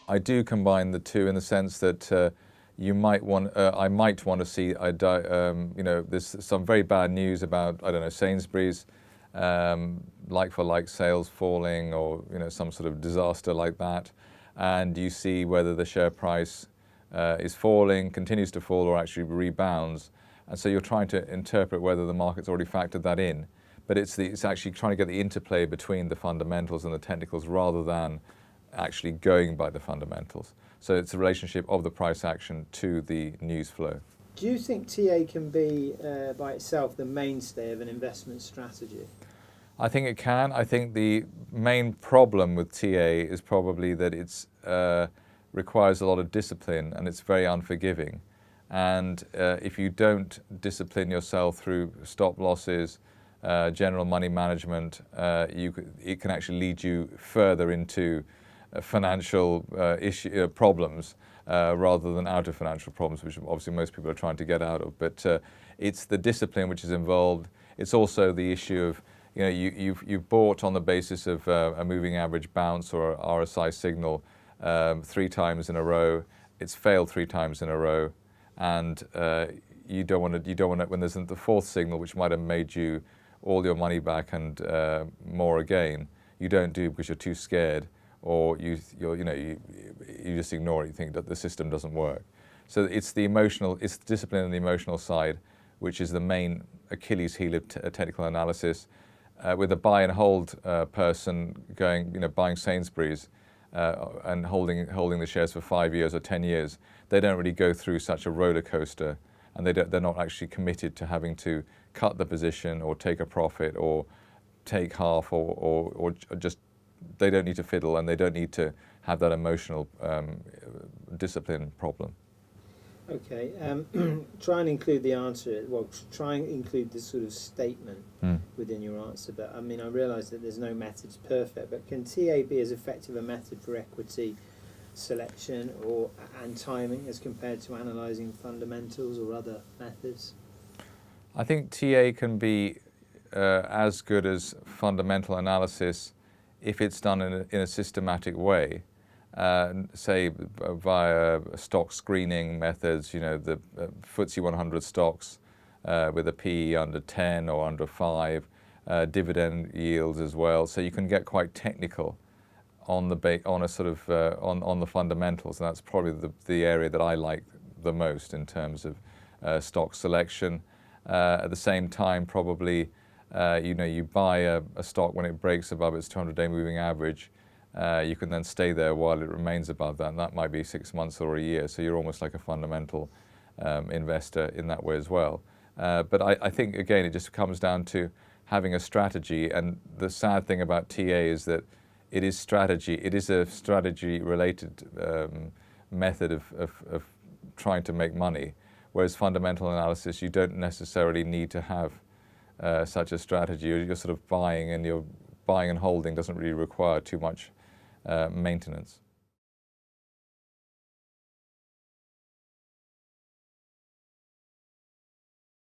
I do combine the two in the sense that you might want, I might want to see, there's some very bad news about, I don't know, Sainsbury's, like-for-like sales falling, or some sort of disaster like that, and you see whether the share price is falling, continues to fall, or actually rebounds. And so you're trying to interpret whether the market's already factored that in. But it's actually trying to get the interplay between the fundamentals and the technicals rather than actually going by the fundamentals. So it's a relationship of the price action to the news flow. Do you think TA can be, by itself, the mainstay of an investment strategy? I think it can. I think the main problem with TA is probably that it's requires a lot of discipline, and it's very unforgiving. And if you don't discipline yourself through stop losses, general money management, it can actually lead you further into financial problems rather than out of financial problems, which obviously most people are trying to get out of. But it's the discipline which is involved. It's also the issue of, you've bought on the basis of a moving average bounce or RSI signal 3 times in a row. It's failed 3 times in a row, and you don't want to, when there's the 4th signal, which might have made you all your money back and more again, you don't do it because you're too scared, or you just ignore it. You think that the system doesn't work. So it's the discipline and the emotional side, which is the main Achilles heel of technical analysis. With a buy and hold person buying Sainsbury's and holding the shares for 5 years or 10 years, they don't really go through such a roller coaster, and they're not actually committed to having to cut the position or take a profit or take half or just, they don't need to fiddle, and they don't need to have that emotional discipline problem. Okay, try and include the answer, try and include this sort of statement within your answer. But I mean, I realise that there's no method's perfect, but can TA be as effective a method for equity selection and timing as compared to analysing fundamentals or other methods? I think TA can be as good as fundamental analysis if it's done in a systematic way. Say via stock screening methods, the FTSE 100 stocks with a PE under 10 or under 5, dividend yields as well. So you can get quite technical on the fundamentals, and that's probably the area that I like the most in terms of stock selection. At the same time, probably you buy a stock when it breaks above its 200-day moving average. You can then stay there while it remains above that, and that might be 6 months or a year. So you're almost like a fundamental investor in that way as well. But I think, again, it just comes down to having a strategy. And the sad thing about TA is that it is strategy. It is a strategy-related method of trying to make money, whereas fundamental analysis, you don't necessarily need to have such a strategy. You're sort of buying, and your buying and holding doesn't really require too much maintenance.